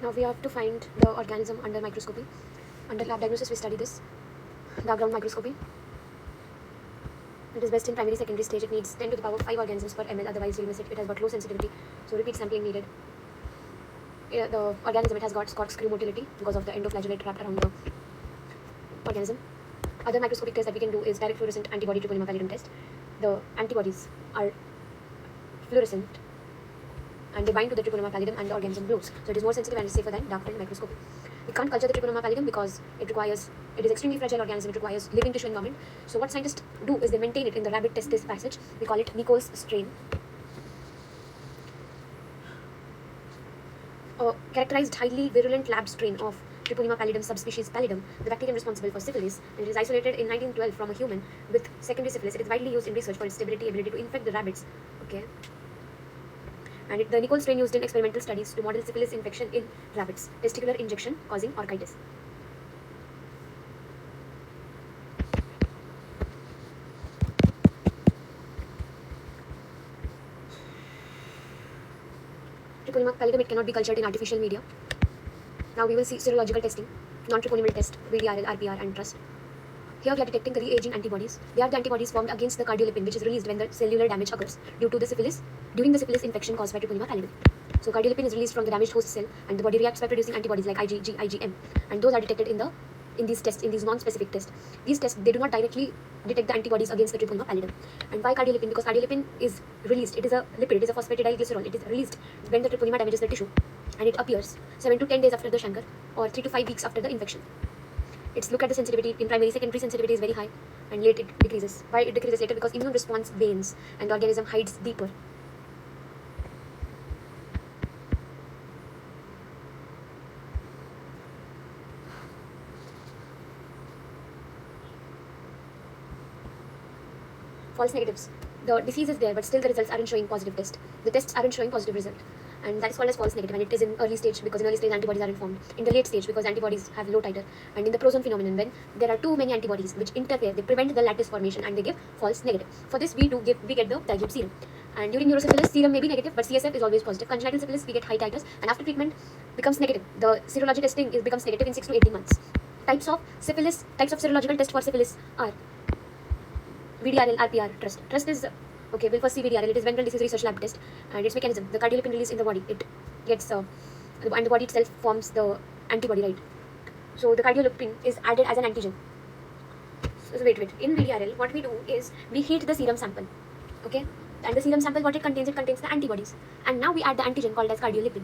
Now we have to find the organism under microscopy. Under lab diagnosis we study this, dark ground microscopy. It is best in primary secondary stage. It needs 10 to the power 5 organisms per ml, otherwise you'll miss it. It has got low sensitivity, so repeat sampling needed. The organism, it has got corkscrew motility because of the endoflagellate wrapped around the organism. Other microscopic tests that we can do is direct fluorescent antibody Treponema pallidum test. The antibodies are fluorescent and they bind to the Treponema pallidum and the organism glows. So it is more sensitive and safer than dark field microscopy. We can't culture the Treponema pallidum because it is extremely fragile organism. It requires living tissue environment. So what scientists do is they maintain it in the rabbit test passage. We call it Nichols strain. A characterized highly virulent lab strain of Treponema pallidum subspecies pallidum, the bacterium responsible for syphilis, and it is isolated in 1912 from a human with secondary syphilis. It is widely used in research for its stability, ability to infect the rabbits. Okay. And the Nichols strain used in experimental studies to model syphilis infection in rabbits. Testicular injection causing orchitis. Treponema pallidum, it cannot be cultured in artificial media. Now we will see serological testing, non-treponemal test, VDRL, RPR, and TRUST. Here we are detecting the re-aging antibodies. They are the antibodies formed against the cardiolipin, which is released when the cellular damage occurs due to the syphilis, during the syphilis infection caused by Treponema pallidum. So cardiolipin is released from the damaged host cell, and the body reacts by producing antibodies like IgG, IgM, and those are detected in these tests, in these non-specific tests. These tests, they do not directly detect the antibodies against the Treponema pallidum. And why cardiolipin? Because cardiolipin is released. It is a lipid. It is a phosphatidylglycerol. It is released when the Treponema damages the tissue, and it appears 7 to 10 days after the chancre or 3 to 5 weeks after the infection. Let's look at the sensitivity. In primary, secondary sensitivity is very high, and late it decreases. Why it decreases later? Because immune response wanes and the organism hides deeper. False negatives. The disease is there, but still the results aren't showing positive test. The tests aren't showing positive result. And that is called as false negative, and it is in early stage because in early stage antibodies aren't formed. In the late stage because antibodies have low titer, and in the prozone phenomenon when there are too many antibodies which interfere, they prevent the lattice formation and they give false negative. For this we get the dilute serum. And during neurosyphilis, serum may be negative, but CSF is always positive. Congenital syphilis, we get high titers, and after treatment becomes negative. The serology testing becomes negative in 6 to 18 months. Types of serological test for syphilis are VDRL, RPR, TRUST. TRUST is okay. We'll first see VDRL. It is Venereal Disease Research Lab test, and its mechanism: the cardiolipin release in the body. It gets and the body itself forms the antibody, right? So the cardiolipin is added as an antigen. So wait. In VDRL, what we do is we heat the serum sample, okay? And the serum sample, what it contains the antibodies. And now we add the antigen called as cardiolipin.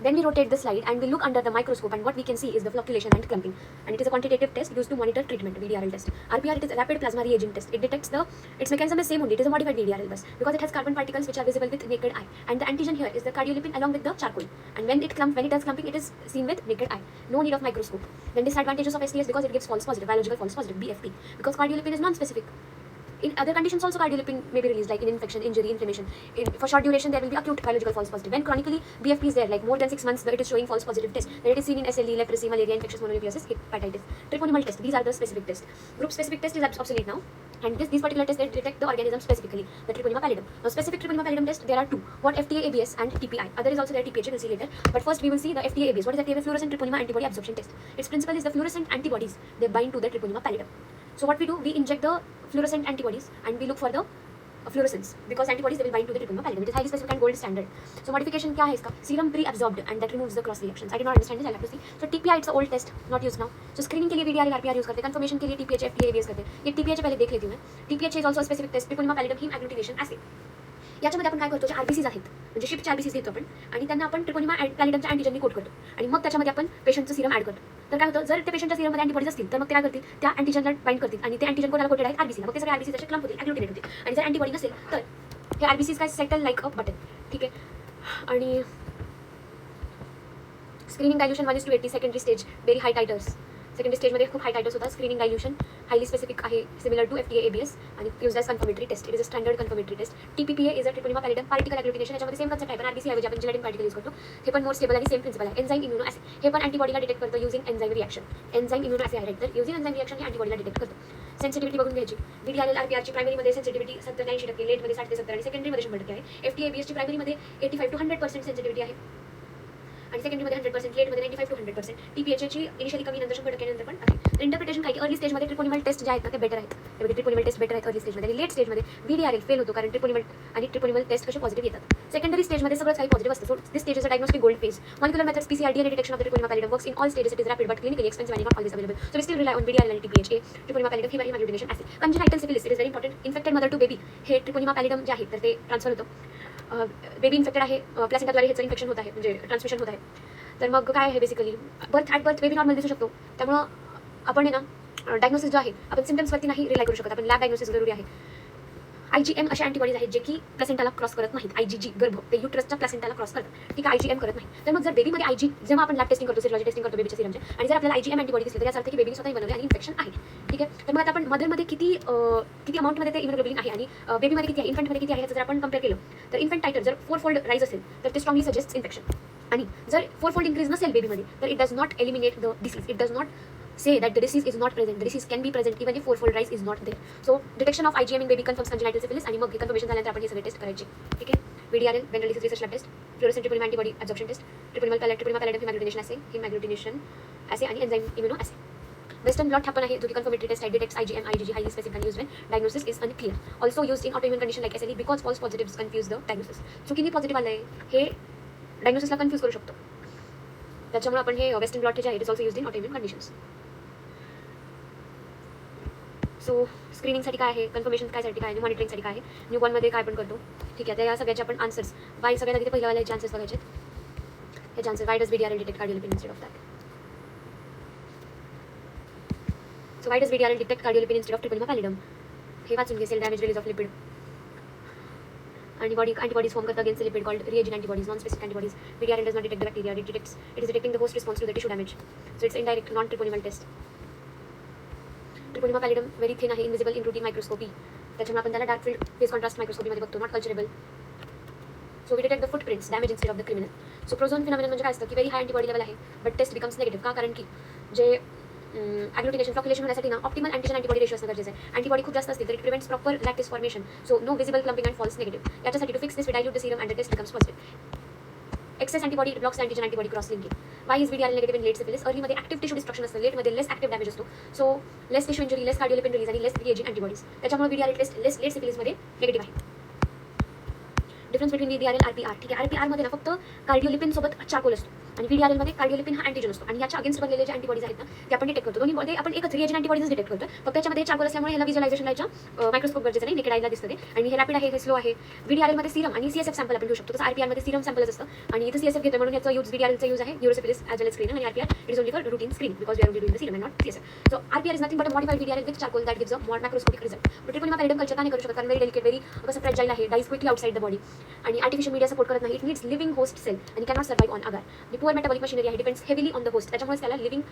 Then we rotate the slide and we look under the microscope, and what we can see is the flocculation and clumping. And it is a quantitative test used to monitor treatment, VDRL test. RPR, it is a rapid plasma reagent test. It detects its mechanism is same only. It is a modified VDRL bus because it has carbon particles which are visible with naked eye. And the antigen here is the cardiolipin along with the charcoal. And when it does clumping, it is seen with naked eye. No need of microscope. Then disadvantages of STS because it gives false positive, biological false positive, BFP. Because cardiolipin is non-specific. In other conditions also cardiolipin may be released, like in infection, injury, inflammation. For short duration there will be acute biological false positive. When chronically BFP is there, like more than 6 months, it is showing false positive test. Then it is seen in SLE, leprosy, malaria, infectious mononucleosis, hepatitis. Treponemal test, these are the specific tests. Group specific test is obsolete now. And these particular tests, they detect the organism specifically, the Treponema pallidum. Now specific Treponema pallidum test, there are 2. What? FDA ABS and TPI. Other is also there, TPH, we'll see later. But first we will see the FDA ABS. What is FDA? Fluorescent Treponema antibody absorption test. Its principle is the fluorescent antibodies, they bind to the Treponema pallidum. So what we do, we inject the fluorescent antibodies and we look for the fluorescence because antibodies they will bind to the Treponema pallidum. It is highly specific and gold standard. So modification क्या है इसका? Serum pre-absorbed and that removes the cross reactions. I did not understand this. I'll have to see. So TPI it's an old test, not used now. So screening के लिए VDRL, RPR use करते हैं. Confirmation के लिए TPH, FDA, ABS करते हैं. ये TPH पहले देख लेती हूँ मैं. TPH is also a specific test. Treponema pallidum heme agglutination assay. याच्यामध्ये आपण काय करतो, जे आरबीसीज आहेत म्हणजे शिफ्टचे आरबीसीज घेतो आपण आणि त्यांना आपण ट्रिपोनिमा पॅलिडमच्या अँटीजननी कोट करतो आणि मग त्याच्यामध्ये आपण पेशंटचं सिरम ॲड करतो. तर काय होतं, जर त्या पेशंटच्या सिरममध्ये अँटीबॉडीज असतील तर मग ते काय करतील, त्या अँटीजनला बाइंड करतील आणि ते अँटीजन कोणाला कोटेड आहेत, आरबीसीला. मग ते सगळे आरबीसी त्याचे क्लम्प होतील, ॲग्लुटिनेट होतील. आणि जर अँटीबॉडी नसेल तर हे आरबीसीज काय सेटल लाईक अ बटन. ठीक आहे. आणि screening dilution 1:80, secondary stage very high titres. Secondary स्टेजमध्ये खूप हाय टायटर्स होता. स्क्रीनिंग डायल्युशन हायली स्पेसिफिक आहे, सिमिलर टू FDA ABS आणि use as confirmatory test. It is a standard confirmatory test. TPPA is a treponema pallidum particle agglutination. याच्यामध्ये same concept आहे, पण RBC ऐवजी आपण जिलेटिन पार्टिकल यूज करतो. हे पण मोर स्टेबल आणि सेम प्रिन्सिपल आहे. एन्झाईम इम्युनो ॲसे, हे पण अँटीबॉडीला डिटेक्ट करतो using enzyme reaction. Enzyme immunoassay आहे, तर युझिंग एन्झाईम रिॲक्शन हे अँटीबॉडीला डिटेक्ट करतो. सेन्सिटिव्हिटी बघून घ्यायची. VDRL, RPRची प्रायमरीमध्ये सेन्सिटिव्हिटी 70 ते 80%, लेटमध्ये 60 ते 70% आणि सेकंडरीमध्ये 100% आहे. FDA ABSची प्रायमरीमध्ये 85 to 100% सेन्सिटिव्हिटी आहे आणि सेकंडरीमध्ये 100%, लेटमध्ये 95 to 100%. TPHAची इनिशियली कमी, नंतर 100% नंतर पण आहे. तर इंटरप्रिटेशन काय की अर्ली स्टेजमध्ये ट्रिपोनिमल टेस्ट जे आहेत ना ते बेटर आहेत. त्यामध्ये ट्रिपोनिमल टेस्ट बेटर आहेत अर्ली स्टेजमध्ये, आणि लेट स्टेजमध्ये VDRL फेल होतो कारण ट्रिपोनिमल आणि ट्रिपोनिमल टेस्ट कसे पॉझिटिव्ह येतात. सेकंडरी स्टेजमध्ये सगळंच काही पॉझिटिव्ह असतं. So this stage is a diagnostic gold phase. Molecular methods PCR DNA detection of the Treponema pallidum works in all stages. It is rapid but clinically expensive and not always available. So we still rely on VDRL and TPHA, Treponema pallidum, hemagglutination assay. Congenital syphilis, it is very important. Infected mother to baby, हे Treponema pallidum जे आहे तर ते transfer होतं. Baby infected आहे, प्लॅसेंटाद्वारे ह्याचं infection होत आहे, म्हणजे ट्रान्समिशन होत आहे. तर मग काय आहे basically, at birth baby normal दिसू शकतो. त्यामुळं आपण आहे ना डायग्नोसिस जो आहे आपण सिम्टम्सवरती नाही रिलाय करू शकत. आपण लॅब डायग्नोसिस जरुरी आहे. IgM अशा अँटीबॉडीज आहेत जे की प्लॅसेंटाला क्रॉस करत नाहीत. IgG गर्भ ते युट्रसच्या प्लॅसेंटाला क्रॉस करतात, ठीक आहे. IgM करत नाही. तर मग जर बेबीमध्ये IG, जेव्हा आपण लॅब टेस्टिंग करतो, सिरोलॉजी टेस्टिंग करतो बेबीच्या सिरमचे, आणि जर आपल्याला IgM अँटीबॉडी दिसली तर याचा अर्थ की बेबीने स्वतःही बनवले आणि इन्फेक्शन आहे, ठीक आहे. तर मग आता आपण मदरमध्ये किती अमाऊंटमध्ये ते इम्युनोग्लोबिन आहे आणि बेबीमध्ये किती आहे, इन्फंटमध्ये किती आहे, याचं जर आपण कम्पेअर केलं तर इन्फंट टायटर जर 4 फोल्ड राईज असेल तर ते स्ट्रॉंगली सजेस्ट इन्फेक्शन. आणि जर 4 फोल्ड इंक्रीज नसेल बेबीमध्ये तर it does not eliminate the disease. It does not say that the disease is not present. The disease can be present even if 4-fold rise is not there. So detection of IgM in baby confirms congenital syphilis. आणि मग conformation झाल्यानंतर आपण हे सगळे test करायचे, ठीक आहे. VDRL venereal disease research lab test, fluorescent treponemal antibody absorption test, treponemal pallidum hemagglutination assay आणि enzyme immuno assay. Western blot हा पण आहे जो की confirmatory test आहे, detects IgM, IgG highly specific and used when diagnosis is unclear. Also used in autoimmune condition like SLE because false positives confuse the diagnosis. चुकीने positive आलंय हे डायग्नोसिसला confuse करू शकतो. त्याच्यामुळे आपण हे वेस्टर्न ब्लॉट जे आहे it is also used in autoimmune conditions. So स्क्रीनिंगसाठी काय आहे, कन्फर्मेशन कायसाठी काय आहे, मॉनिटरिंगसाठी काय आहे, न्यूबॉर्नमध्ये काय पण करतो, ठीक आहे. तर या सगळ्याचे आपण आन्सर्स वाय सगळ्यात आधी ते पहिल्या वाल्याचे आन्सर्स बघायचे. याचे answer why does VDRL detect cardiolipin instead of that. So why does VDRL detect cardiolipin instead of treponema pallidum हे वाचून घे. Cell damage release of lipid antibodies form करता against the lipid called reagent antibodies, non-specific antibodies. VDRL does not detect the bacteria, it is detecting the host response to the tissue damage. So it's indirect non-triponimal test. Treponema pallidum very thin आहे, invisible in routine microscopy. त्याच्यामुळे आपण त्याला dark field phase contrast मायक्रोस्कोपीमध्ये बघतो, not culturable. So we detect the footprints damage instead of the criminal. So prozone phenomenon म्हणजे काय असतं की व्हेरी हाय अँटीबॉडी लेवल आहे बट टेस्ट बिकम्स निगेटिव्ह. का? कारण की जे ॲग्लुटिनेशन फ्लॉक्युलेशन होण्यासाठी ना ऑप्टिमल अँटीजन अँटीबॉडी रेशो असणं गरजेचं आहे. अँटीबॉडी खूप जास्त असतील तर it prevents proper lattice formation. So no visible clumping and false negative. याच्यासाठी to fix this we dilute the serum and the test becomes positive. Excess antibody blocks antigen antibody cross linking. Why is VDRL negative in late syphilis? अर्लीमध्ये active tissue destruction असतं, लेटमध्ये less active damage असतो. So less tissue injury, less cardiolipin release आणि less reagin antibodies. त्याच्यामुळे VDRL test late सिफिलिसमध्ये negative आहे. Difference between VDRL RPR, ठीक आहे. RPR मध्ये ना फक्त कार्डियोलिपिन सोबत चार्कोल असतो आणि VDRL मध्ये कार्डियोलिपिन हा अँटीजन असतो आणि याच्या अगेन्स्ट बनलेले जे अँटीबॉडीज आहेत ना ते आपण डिटेक्ट करतो. दोन्ही आपण एकच रिएजन अँटीबॉडीज डिटेक्ट करतो. फक्त त्याच्यामध्ये चार्कोल असल्यामुळे ह्याला व्हिज्युअलायझेशन लायच्या मायक्रोस्कोप गरजेचं नाही, नेकेड आयला दिसतं ते. आणि हे रॅपिड आहे, हे स्लो आहे. VDRL मध्ये सीरम आणि CSF सॅम्पल आपण घेऊ शकतो. तसं RPR मध्ये सीरम सॅम्पलच असतं आणि इथं CSF घेतो म्हणून याचा यूज VDRLचा यूज आहे neurosyphilis as well as screening. आणि RPR it is only for routine screening because we are only doing the serum and not CSF. So RPR is nothing but a modified VDRL with charcoal that gives a more microscopic result. But treponema pallidum culture का नाही करू शकत? कारण very delicate, very कसं fragile आहे, dies quickly outside the body आणि artificial media support करत नाही. It needs living host cell आणि cannot survive on agar. The poor metabolic machinery आहे, depends heavily on the host. त्याच्यामुळे त्याला लिव्हिंग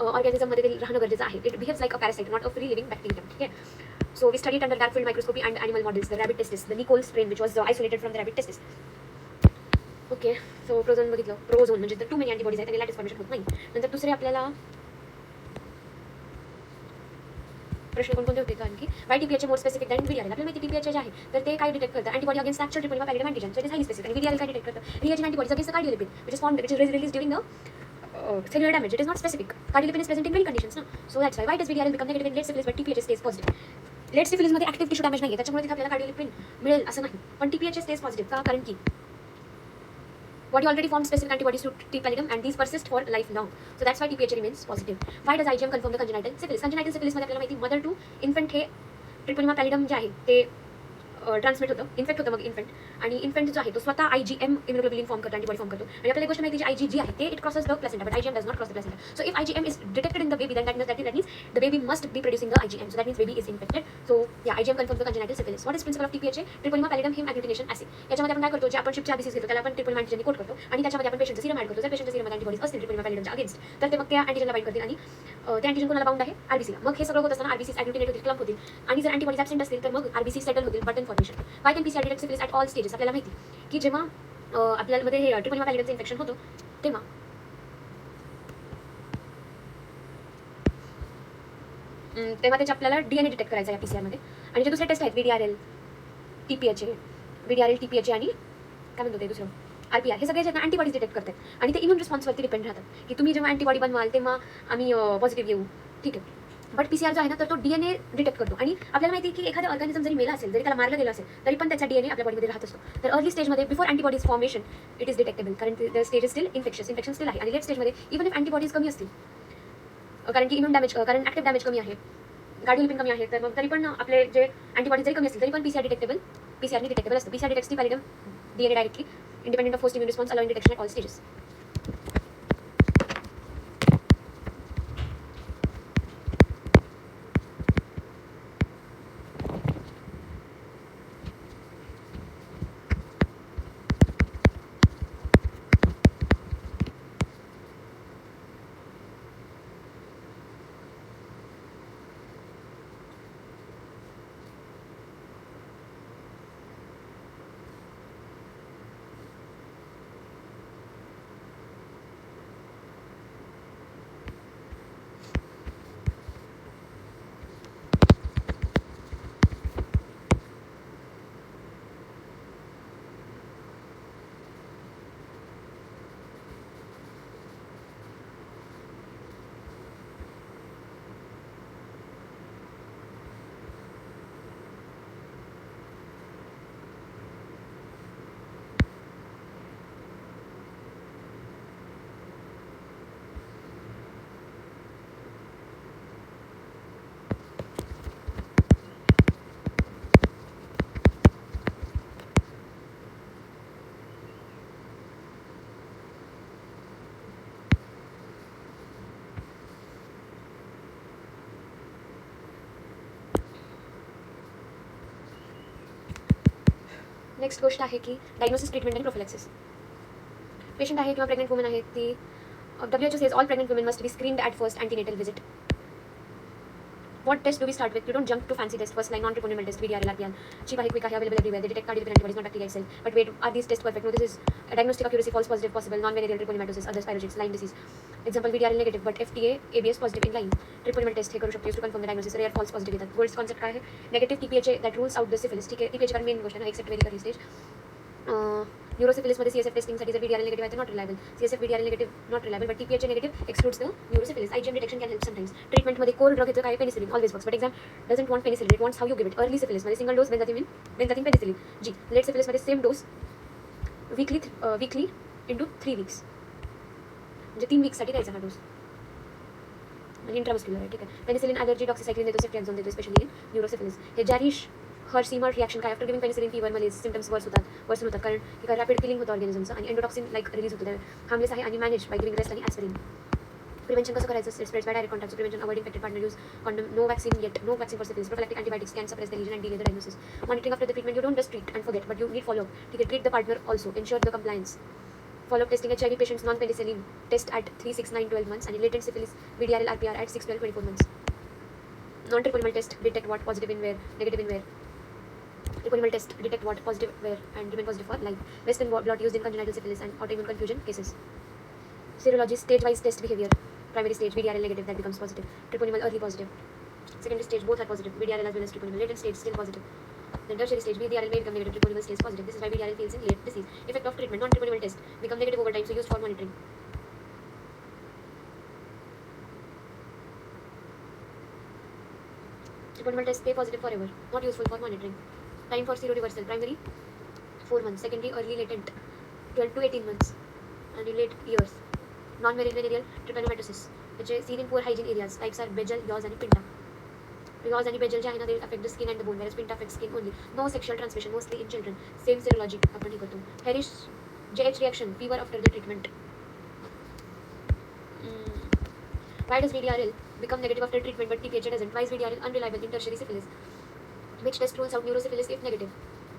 ऑर्गॅनिझममध्ये ते राहणं गरजेचं आहे. It behaves like a parasite, not a free living bacteria, ठीक आहे. So we studied under dark field microscopy and animal models the rabbit testis, the Nichol strain which was isolated from the rabbit testis. Okay. So prozone बघितलं. Prozone म्हणजे to many antibodies आहेत आणि lattice formation होत नाही. नंतर दुसरे आपल्याला प्रश्न कोणकोणते होते कारण की वाय TPHA more specific than VDRL. आपल्याला माहिती TPHA जे आहे तर ते काय डिटेक्ट करतं? Antibody against actual treponema pallidum antigen. So it is highly specific. आणि VDRL काय डिटेक्ट करतं? Reagin antibodies against the cardiolipin which is formed, which is released during the cellular damage. It is not specific. Cardiolipin is present in many conditions, no? So that's why does VDRL become negative in late syphilis but TPHA stays positive? Late सिफिलिसमध्ये active tissue damage नाही आहे त्याच्यामुळे तिथे आपल्याला cardiolipin मिळेल असं नाही. पण TPHA स्टेज पॉझिटिव्ह. का? कारण की body already formed specific antibodies to T pallidum and these persist for life long. So that's why TPHA remains positive. Why does IgM confirm the congenital syphilis? Congenital syphilis मध्ये आपल्याला माहिती mother to infant hey Treponema पॅलिडम जे आहे ते transmit होतं, infect होतं मग infant. आणि infant जो आहे तो स्वतः IgM इम्युनोग्लोबिन फॉर्म करतो, अँटीबॉडी फॉर्म करतो. आणि आपल्याला एक गोष्ट माहिती जी IgG आहे ते it crosses the placenta but IgM does not cross the placenta. So if IgM is detected in the baby then that means the baby must be producing the IgM. So that means baby is infected. So yeah, IgM confirms the congenital syphilis. What is principle of TPHA? Treponema pallidum hemagglutination assay. याच्यामध्ये आपण काय करतो? जे आपण शिपच्या आधीच घेतो त्याला आपण Treponema antigen code करतो आणि त्याच्यामध्ये आपण पेशंटचं सीरम ॲड करतो. जर पेशंटच्या सीरममध्ये अँटीबॉडीज असतील ट्रिपोनिमा पॅलिडमच्या अगेन्स्ट तर ते मग त्या अँटीजनला बाइंड करतील आणि ते अँटीजन कोणाला बाउंड आहे? RBCला. मग हे सगळं होत असताना RBCs ॲग्लुटिनेट होतील, क्लम्प होतील आणि जर अँटीबॉडीज ॲब्सेंट असतील तर मग RBC सेटल होतील, button formation. Y can PCR detect syphilis at all stages? आपल्याला माहिती की जेव्हा आपल्यामध्ये हे ट्रिपोनिमा पॅलिडमचं इन्फेक्शन होतं तेव्हा त्याच्या आपल्याला DNA डिटेक्ट करायचा आहे PCR मध्ये. आणि जे दुसरे टेस्ट आहेत VDRL, TPHA आणि काय म्हणतो ते दुसरं RPR हे सगळे जे अँटीबॉडीज डिटेक्ट करतात आणि ते इम्युन रिस्पॉन्सवरती डिपेंड राहतात की तुम्ही जेव्हा अँटीबॉडी बनवाल तेव्हा आम्ही पॉझिटिव्ह येऊ, ठीक आहे. बट PCR जो आहे ना तर तो DNA डिटेक्ट करतो आणि आपल्याला माहिती आहे की एखादा ऑर्गॅनिझम जरी मेला असेल, जरी त्याला मारलं गेलं असेल, तरी पण त्याचा DNA आपल्या बॉडीमध्ये राहत असतो. तर अर्ली स्टेजमध्ये before antibodies formation it is detectable, कारण the stage is still infection still आहे. आणि लेट स्टेजमध्ये इव्हन इफ अँटीबॉडीज कमी असतील, कारण की इम्युन डॅमेज, कारण ॲक्टिव्ह डॅमेज कमी आहे, कार्डिओलिपिन कमी आहे, तर मग तरी पण आपले जे अँटीबॉडीज जरी कमी असतील तरी पण PCR डिटेक्टेबल असतं. PCR detects the pallidum DNA directly independent of host immune response, allowing detection at all stages. Next गोष्ट आहे की डायग्नोसिस, ट्रीटमेंट आणि प्रोफिलॅक्सिस. पेशंट आहे किंवा प्रेग्नेंट वुमन आहे ती WHO says all pregnant women must be screened at first antenatal visit. What test do we start with? You don't jump to fancy tests. First line non-treponema test, VDRL, RPL. Cheap, quick, available everywhere. They detect cardiac antibodies, not bacterial cells. But wait, are these tests perfect? No, this is diagnostic accuracy, false positive possible, non-venereal treponematosis, other spirochetes, Lyme disease. Example, VDRL negative, but FDA, ABS positive in Lyme. Treponemal test हे करू शकतो to confirm the diagnosis. Rare false positive येतात. Gold concept काय आहे? Negative TPHA that rules out the syphilis. ठीक आहे, TPHA कारण main गोष्ट आहे ना, except very early stage. न्यूरोसिफिलिसमध्ये CSF टेस्टिंगसाठी जर VDRL निगेटिव्ह आहे तर not reliable. CSF VDRL negative not reliable, but TPHA negative excludes the neurosyphilis. IgM detection can help sometimes. ट्रीटमेंटमध्ये कोर ड्रग येतो काय? Penicillin always works, but exam doesn't want penicillin, it wants how you give it. Early सिफिलिसमध्ये single dose benzathine penicillin G. Late सिफिलिसमध्ये same dose weekly into 3 weeks, म्हणजे 3 वीक्ससाठी द्यायचा हा डोस आणि intramuscular आहे, ठीक आहे. पेनिसिलिन ॲलर्जी, डॉक्सिसायक्लिन देतो, सेफ्ट्रियाझोन देतो, स्पेशली इन न्यूरोसिफिलिस. हे जॅरिश हर्सीमर रिॲक्शन काय? After giving penicillin fever malaise symptoms worsen होतात, कारण की रॅपिड किलिंग होतं ऑर्गॅनिझमचं आणि एंडोटॉक्सिन लाईक रिलीज होतं. हार्मलेस आहे आणि मॅनेज बाय गिविंग रेस्ट आणि ॲस्पिरिन. प्रिव्हेंशन कसं करायचं? Spreads by direct contact. Prevention avoid infected partner, use condom, no vaccine for syphilis. Prophylactic antibiotics can suppress the lesion and delay the diagnosis. Monitoring after the treatment, you don't just treat and forget, but you need follow up, ठीक आहे. Treat the partner also, ensure the compliance. Follow-up testing HIV patients non-penicillin test at 3, 6, 9, 12 months and latent syphilis VDRL RPR at 6, 12, 24 months. Non-treponemal test detect what? Positive in where, negative in where. Treponemal test detect what? Positive where and remain positive for life. Western blot used in congenital syphilis and autoimmune confusion cases. Serology stage-wise test behavior. Primary stage VDRL negative, that becomes positive. Treponemal early positive. Secondary stage both are positive, VDRL as well as treponemal. Latent stage still positive. Then tertiary stage VDRL may become negative, treponemal stays positive. This is why VDRL fails in late disease. Effect of treatment, non-treponemal test become negative over time, so used for monitoring. Treponemal test stay positive forever, not useful for monitoring. Time for seroreversal, primary 4 months, secondary early latent 12 to 18 months, and late years. Non-venereal trypanomatosis, which is seen in poor hygiene areas. Types are Begel, Yaws and Pinta. Yaws and Begel जे आहे ना, they affect the skin and the bone, whereas Pinta affects skin only. No sexual transmission, mostly in children. Same serology आपण हे करतो. Harish JH reaction, fever after the treatment. Why does VDRL become negative after treatment but TPHA doesn't? Why is VDRL unreliable in tertiary syphilis? Which test rules out neurosyphilis if negative?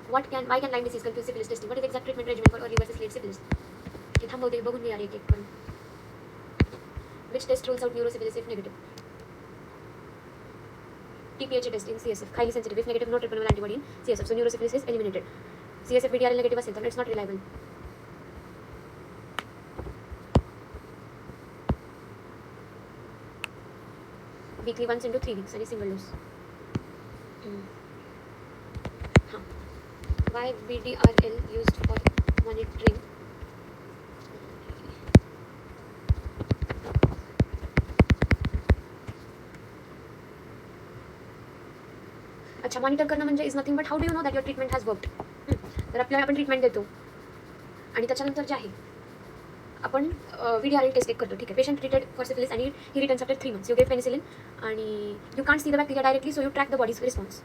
Why can Lyme disease confuse syphilis testing? What is the exact treatment regimen for early versus late syphilis? हे थांबवते, बघून घ्या एक एक करून. Which test rules out neurosyphilis if negative? TPHA test in CSF, highly sensitive. If negative, no treponemal antibody in CSF, so neurosyphilis is eliminated. CSF VDRL negative असेल तर it's not reliable. Weekly once into 3 weeks आणि single dose. Why VDRL used for monitoring अच्छा, monitor करणं म्हणजे is nothing but how do you know that your treatment has worked. तर आपल्याला आपण treatment देतो आणि त्याच्यानंतर जे आहे आपण VDRL टेस्ट एक करतो. ठीक आहे, पेशंट ट्रीटेड फॉर सिफिलिस आणि he returns after 3 months. You get penicillin आणि you can't see the bacteria directly, so you track the body's response.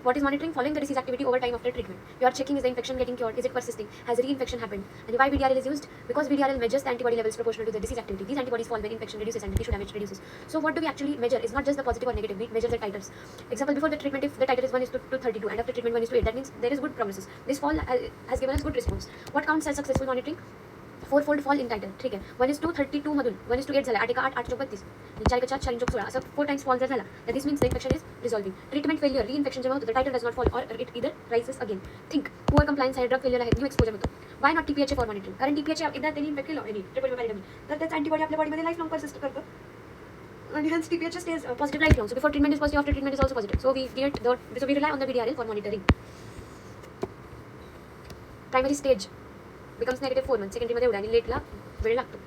What is monitoring? Following the disease activity over time after treatment. You are checking, is the infection getting cured? Is it persisting? Has reinfection happened? And why VDRL is used? Because VDRL measures the antibody levels proportional to the disease activity. These antibodies fall when infection reduces and tissue damage reduces. So what do we actually measure? It's not just the positive or negative. We measure the titers. Example, before the treatment, if the titer is 1:32 and after treatment 1:8, that means there is good prognosis. This fall has given us good response. What counts as successful monitoring? 4-fold fall in titre. ठीक आहे, 1:32 मधून 1:8 झाला. 8 × 8 8 × 32 4 × 4 4 × 16 असं 4 times fall जर झाला तर this means the infection is resolving. Treatment failure, reinfection जेव्हा होतं तर titer does not fall or it either rises again. Think poor compliance आहे, ड्रग फेलियर आहे, न्यू एक्सपोजर होतो. Why not TPHA for monitoring? कारण TPHA एकदा त्यांनी infect केलं ट्रिपल पॅरिडमी तर त्याचा अँटीबॉडी आपल्या बॉडीमध्ये लाईफ लॉंग परसिस्ट करतं आणि hence TPHA stays positive lifelong. So before treatment is positive, after treatment is also positive. So we rely on the VDRL for monitoring. Primary stage becomes -4 months. सेकंडरीमध्ये एवढा आणि लेटला वेळ लागतो.